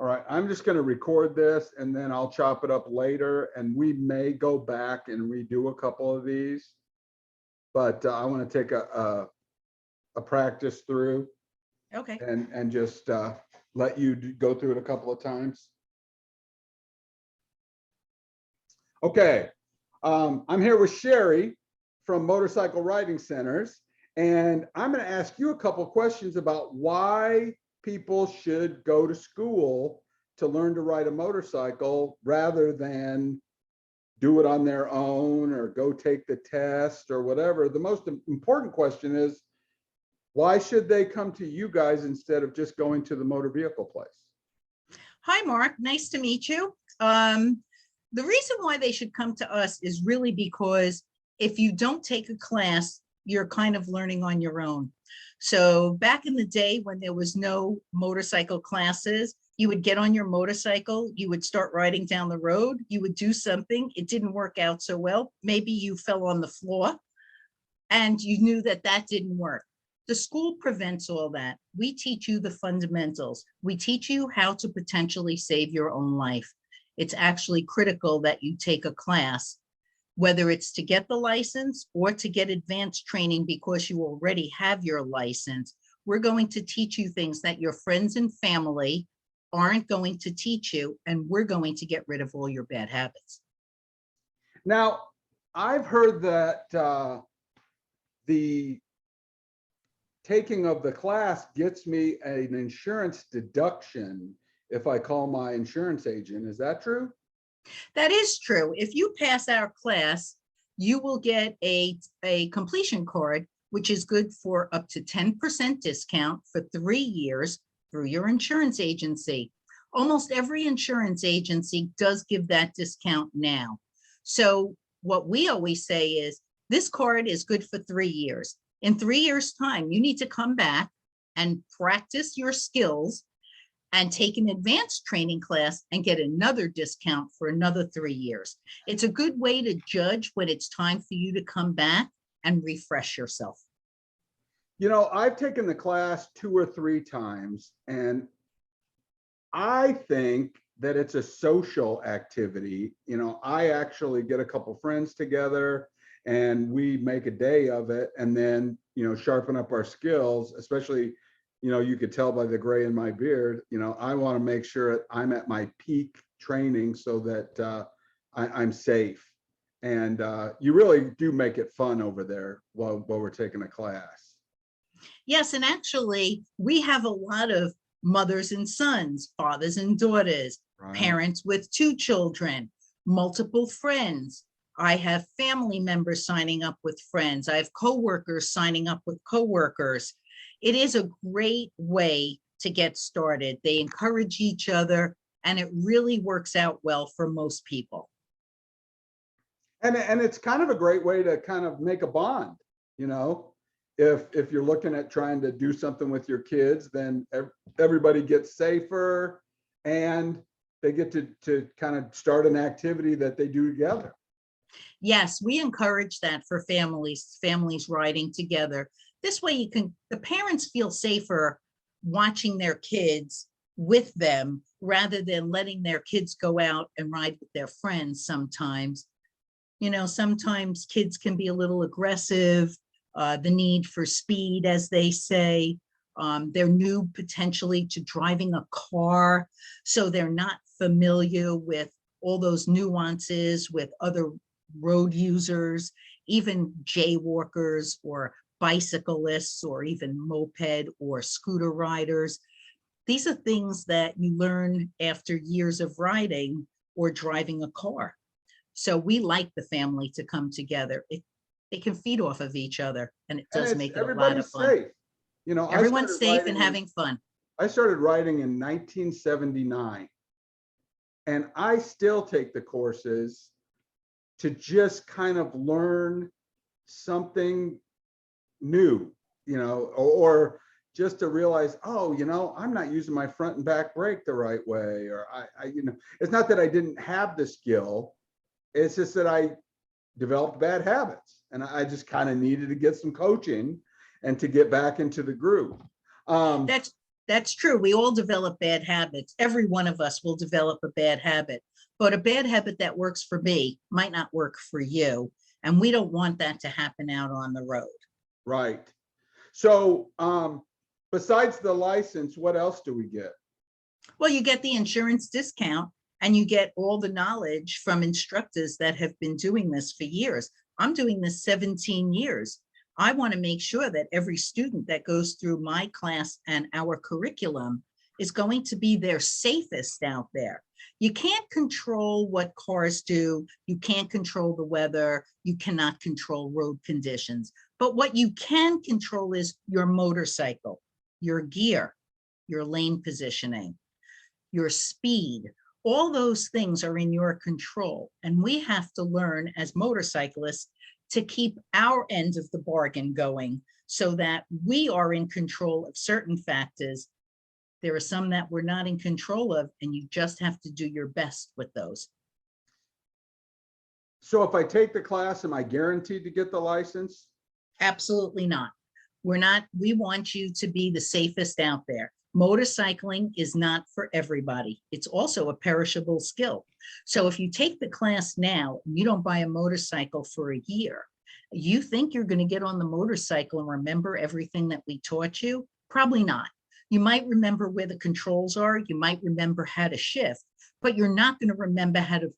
All right, I'm just going to record this and then I'll chop it up later, and we may go back and redo a couple of these. But I want to take a practice through Okay. and just let you go through it a couple of times. Okay, I'm here with Shari from Motorcycle Riding Centers, and I'm going to ask you a couple of questions about why people should go to school to learn to ride a motorcycle rather than do it on their own or go take the test or whatever. The most important question is, why should they come to you guys instead of just going to the motor vehicle place? Hi, Mark. Nice to meet you. The reason why they should come to us is really because if you don't take a class, you're kind of learning on your own. So back in the day when there was no motorcycle classes, you would get on your motorcycle, you would start riding down the road, you would do something, it didn't work out so well. Maybe you fell on the floor and you knew that that didn't work. The school prevents all that. We teach you the fundamentals. We teach you how to potentially save your own life. It's actually critical that you take a class, whether it's to get the license or to get advanced training because you already have your license. We're going to teach you things that your friends and family aren't going to teach you, and we're going to get rid of all your bad habits. Now, I've heard that the taking of the class gets me an insurance deduction if I call my insurance agent. Is that true? That is true. If you pass our class, you will get a completion card, which is good for up to 10% discount for 3 years through your insurance agency. Almost every insurance agency does give that discount now. So what we always say is, this card is good for 3 years. In 3 years' time, you need to come back and practice your skills and take an advanced training class and get another discount for another 3 years. It's a good way to judge when it's time for you to come back and refresh yourself. You know, I've taken the class 2 or 3 times, and I think that it's a social activity. You know, I actually get a couple friends together and we make a day of it, and then, you know, sharpen up our skills, especially, you know, you could tell by the gray in my beard, you know, I want to make sure I'm at my peak training so that I'm safe. And you really do make it fun over there while we're taking a class. Yes, and actually, we have a lot of mothers and sons, fathers and daughters, Right. Parents with 2 children, multiple friends. I have family members signing up with friends. I have coworkers signing up with coworkers. It is a great way to get started. They encourage each other, and it really works out well for most people. And it's kind of a great way to kind of make a bond, you know. If you're looking at trying to do something with your kids, then everybody gets safer and they get to kind of start an activity that they do together. Yes, we encourage that for families riding together. This way the parents feel safer watching their kids with them rather than letting their kids go out and ride with their friends sometimes. You know, sometimes kids can be a little aggressive, the need for speed, as they say. They're new potentially to driving a car, so they're not familiar with all those nuances with other road users, even jaywalkers or bicyclists or even moped or scooter riders. These are things that you learn after years of riding or driving a car. So we like the family to come together. They can feed off of each other, and it does make it a lot of fun. Safe. You know, Everyone's safe and having fun. I started riding in 1979, and I still take the courses to just kind of learn something new, you know, or just to realize, oh, you know, I'm not using my front and back brake the right way, or you know, it's not that I didn't have the skill, it's just that I developed bad habits, and I just kind of needed to get some coaching and to get back into the groove. That's That's true. We all develop bad habits. Every one of us will develop a bad habit, but a bad habit that works for me might not work for you. And we don't want that to happen out on the road. Right. So besides the license, what else do we get? Well, you get the insurance discount and you get all the knowledge from instructors that have been doing this for years. I'm doing this 17 years. I want to make sure that every student that goes through my class and our curriculum is going to be their safest out there. You can't control what cars do. You can't control the weather. You cannot control road conditions. But what you can control is your motorcycle, your gear, your lane positioning, your speed. All those things are in your control. And we have to learn as motorcyclists to keep our end of the bargain going so that we are in control of certain factors. There are some that we're not in control of, and you just have to do your best with those. So if I take the class, am I guaranteed to get the license? Absolutely not. We want you to be the safest out there. Motorcycling is not for everybody. It's also a perishable skill. So if you take the class now, and you don't buy a motorcycle for a year, you think you're going to get on the motorcycle and remember everything that we taught you? Probably not. You might remember where the controls are. You might remember how to shift, but you're not going to remember how to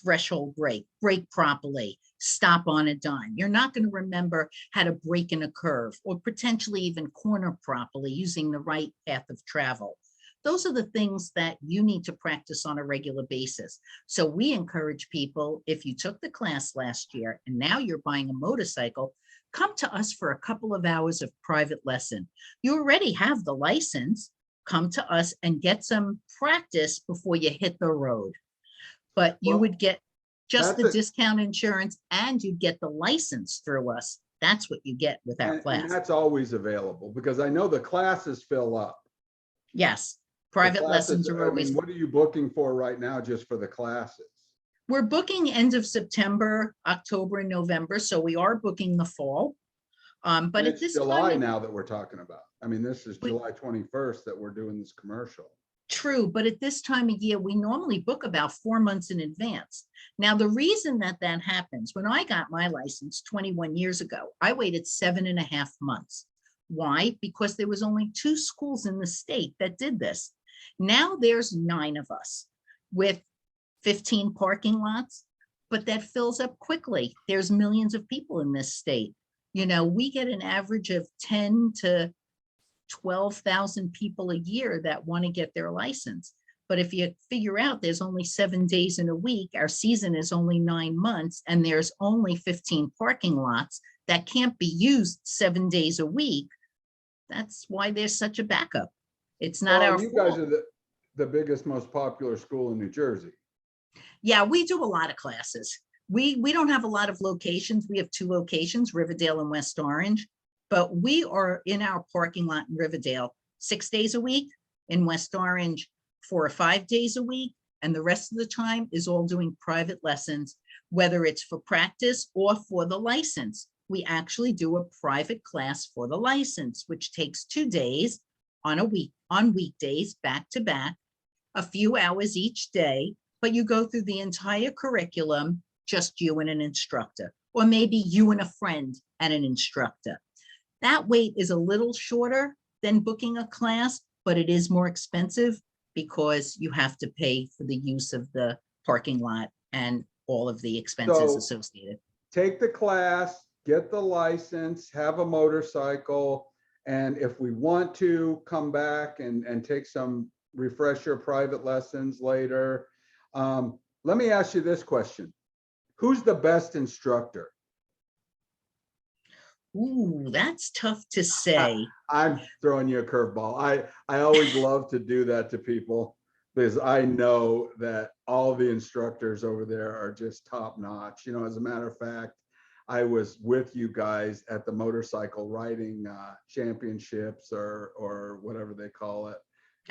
threshold brake properly, stop on a dime. You're not going to remember how to brake in a curve or potentially even corner properly using the right path of travel. Those are the things that you need to practice on a regular basis. So we encourage people, if you took the class last year and now you're buying a motorcycle, come to us for a couple of hours of private lesson. You already have the license. Come to us and get some practice before you hit the road. But you would get just the discount insurance and you get the license through us. That's what you get with our class. And that's always available because I know the classes fill up. Yes, private lessons are always. What are you booking for right now just for the classes? We're booking end of September, October, and November. So we are booking the fall. But it's July now that we're talking about. I mean, this is July 21st that we're doing this commercial. True, but at this time of year, we normally book about 4 months in advance. Now, the reason that happens, when I got my license 21 years ago, I waited 7.5 months. Why? Because there was only 2 schools in the state that did this. Now there's 9 of us with 15 parking lots, but that fills up quickly. There's millions of people in this state. You know, we get an average of 10 to 12,000 people a year that want to get their license. But if you figure out there's only 7 days in a week, our season is only 9 months, and there's only 15 parking lots that can't be used 7 days a week, that's why there's such a backup. It's not our fault. You guys are the biggest, most popular school in New Jersey. Yeah, we do a lot of classes. We don't have a lot of locations. We have 2 locations, Riverdale and West Orange. But we are in our parking lot in Riverdale 6 days a week, in West Orange 4 or 5 days a week, and the rest of the time is all doing private lessons, whether it's for practice or for the license. We actually do a private class for the license, which takes 2 days on weekdays, back to back, a few hours each day, but you go through the entire curriculum, just you and an instructor, or maybe you and a friend and an instructor. That wait is a little shorter than booking a class, but it is more expensive because you have to pay for the use of the parking lot and all of the expenses associated. Take the class, get the license, have a motorcycle, and if we want to come back and take some refresher private lessons later. Let me ask you this question. Who's the best instructor? Ooh, that's tough to say. I'm throwing you a curveball. I always love to do that to people because I know that all the instructors over there are just top notch. You know, as a matter of fact, I was with you guys at the motorcycle riding championships or whatever they call it.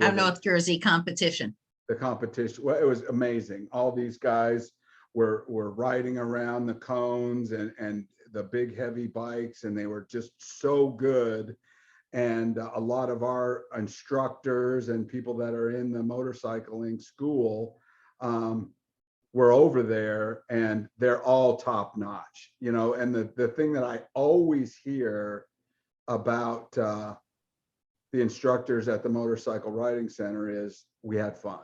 Our North Jersey competition. The competition. Well, it was amazing. All these guys were riding around the cones and the big heavy bikes, and they were just so good. And a lot of our instructors and people that are in the motorcycling school were over there, and they're all top notch, you know. And the thing that I always hear about the instructors at the motorcycle riding center is we had fun,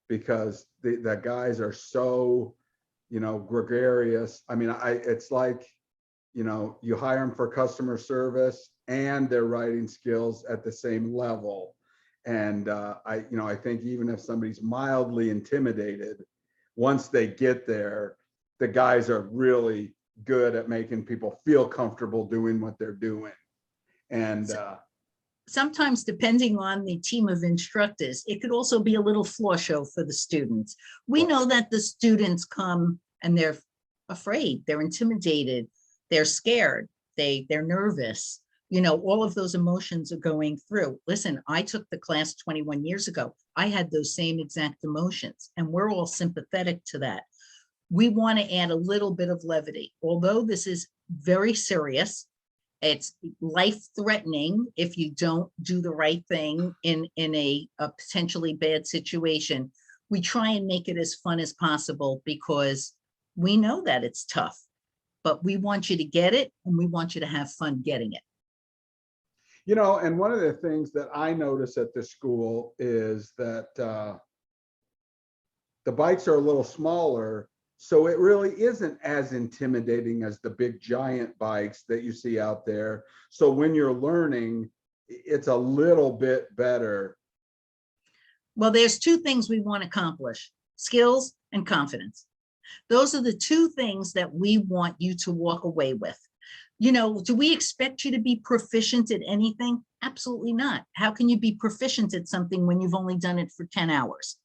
because the guys are so, you know, gregarious. I mean, it's like, you know, you hire them for customer service and their writing skills at the same level. And I think even if somebody's mildly intimidated, once they get there, the guys are really good at making people feel comfortable doing what they're doing. And sometimes, depending on the team of instructors, it could also be a little floor show for the students. We know that the students come and they're afraid, they're intimidated, they're scared, they're nervous. You know, all of those emotions are going through. Listen, I took the class 21 years ago. I had those same exact emotions, and we're all sympathetic to that. We want to add a little bit of levity. Although this is very serious, it's life-threatening if you don't do the right thing in a potentially bad situation. We try and make it as fun as possible, because we know that it's tough, but we want you to get it, and we want you to have fun getting it. You know, and one of the things that I notice at this school is that the bikes are a little smaller, so it really isn't as intimidating as the big giant bikes that you see out there. So when you're learning, it's a little bit better. Well, there's two things we want to accomplish: skills and confidence. Those are the two things that we want you to walk away with. You know, do we expect you to be proficient at anything? Absolutely not. How can you be proficient at something when you've only done it for 10 hours?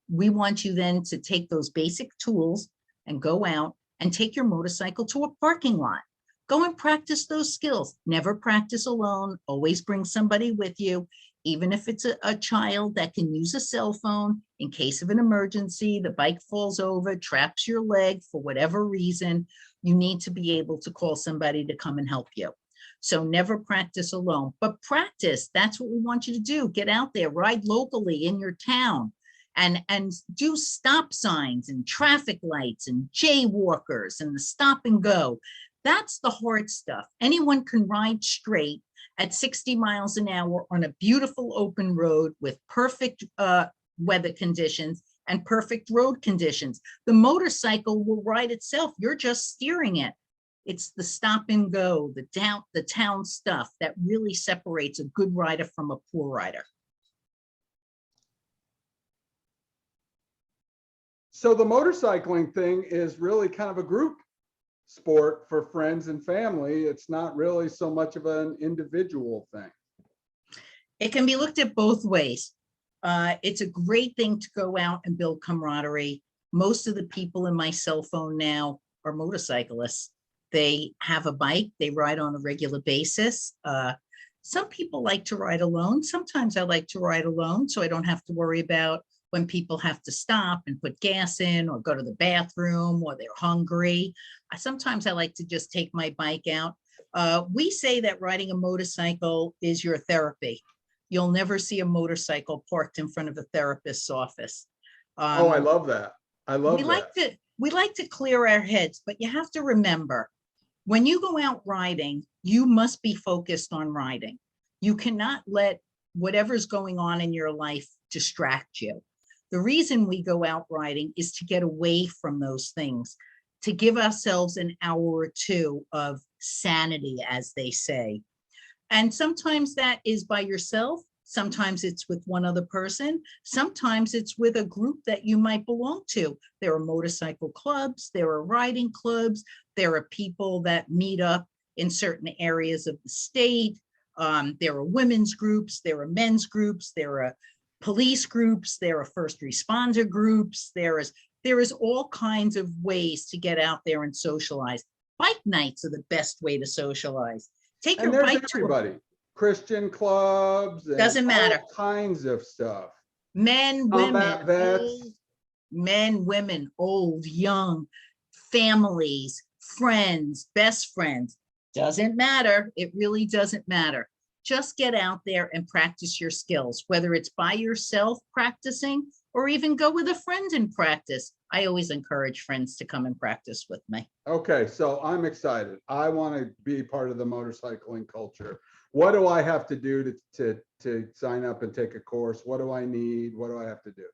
We want you then to take those basic tools and go out and take your motorcycle to a parking lot. Go and practice those skills. Never practice alone. Always bring somebody with you, even if it's a child that can use a cell phone in case of an emergency, the bike falls over, traps your leg for whatever reason. You need to be able to call somebody to come and help you. So never practice alone, but practice. That's what we want you to do. Get out there, ride locally in your town, and do stop signs and traffic lights and jaywalkers and the stop and go. That's the hard stuff. Anyone can ride straight at 60 miles an hour on a beautiful open road with perfect weather conditions and perfect road conditions. The motorcycle will ride itself. You're just steering it. It's the stop and go, the town stuff that really separates a good rider from a poor rider. So the motorcycling thing is really kind of a group sport for friends and family. It's not really so much of an individual thing. It can be looked at both ways. It's a great thing to go out and build camaraderie. Most of the people in my cell phone now are motorcyclists. They have a bike, they ride on a regular basis. Some people like to ride alone. Sometimes I like to ride alone, so I don't have to worry about when people have to stop and put gas in or go to the bathroom or they're hungry. Sometimes I like to just take my bike out. We say that riding a motorcycle is your therapy. You'll never see a motorcycle parked in front of a therapist's office. Oh, I love that. I love that. We like to clear our heads, but you have to remember, when you go out riding, you must be focused on riding. You cannot let whatever's going on in your life distract you. The reason we go out riding is to get away from those things, to give ourselves an hour or two of sanity, as they say. And sometimes that is by yourself. Sometimes it's with one other person. Sometimes it's with a group that you might belong to. There are motorcycle clubs, there are riding clubs, there are people that meet up in certain areas of the state. There are women's groups, there are men's groups, there are police groups, there are first responder groups. There is all kinds of ways to get out there and socialize. Bike nights are the best way to socialize. Take your bike to everybody. Christian clubs, and doesn't matter, all kinds of stuff. Men, women, old, men, women, old, young, families, friends, best friends. Doesn't matter. It really doesn't matter. just get out there and practice your skills, whether it's by yourself practicing or even go with a friend and practice. I always encourage friends to come and practice with me. Okay, so I'm excited. I want to be part of the motorcycling culture. What do I have to do to sign up and take a course? What do I need? What do I have to do?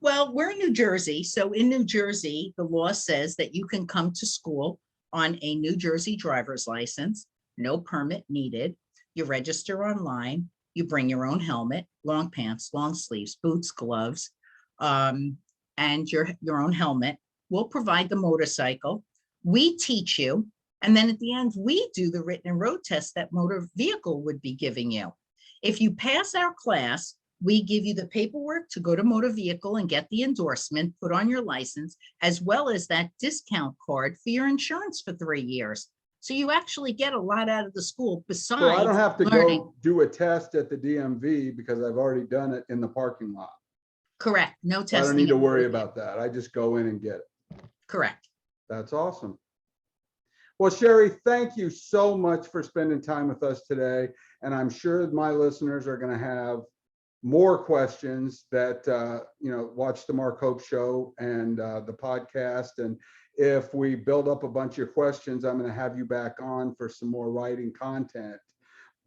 Well, we're in New Jersey. So in New Jersey, the law says that you can come to school on a New Jersey driver's license, no permit needed. You register online, you bring your own helmet, long pants, long sleeves, boots, gloves, and your own helmet. We'll provide the motorcycle. We teach you. And then at the end, we do the written and road test that motor vehicle would be giving you. If you pass our class, we give you the paperwork to go to motor vehicle and get the endorsement, put on your license, as well as that discount card for your insurance for 3 years. So you actually get a lot out of the school besides So I don't have to learning. go do a test at the DMV because I've already done it in the parking lot. Correct. No So testing. I don't need to worry about that. I just go in and get it. Correct. That's awesome. Well, Shari, thank you so much for spending time with us today. And I'm sure my listeners are going to have more questions that, watch the Mark Hope Show and the podcast. And if we build up a bunch of questions, I'm going to have you back on for some more writing content.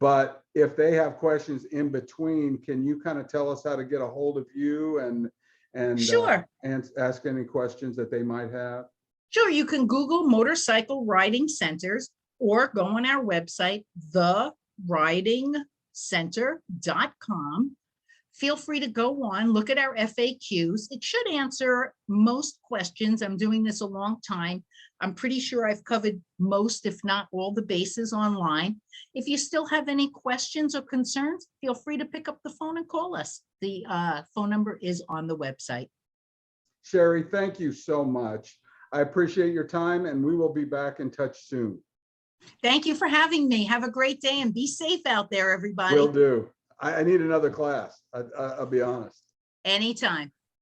But if they have questions in between, can you kind of tell us how to get a hold of you and Sure. and ask any questions that they might have? Sure. You can Google motorcycle riding centers or go on our website, theridingcenter.com. Feel free to go on, look at our FAQs. It should answer most questions. I'm doing this a long time. I'm pretty sure I've covered most, if not all, the bases online. If you still have any questions or concerns, feel free to pick up the phone and call us. The phone number is on the website. Shari, thank you so much. I appreciate your time, and we will be back in touch soon. Thank you for having me. Have a great day and be safe out there, everybody. Will do. I need another class. I'll be honest. Anytime.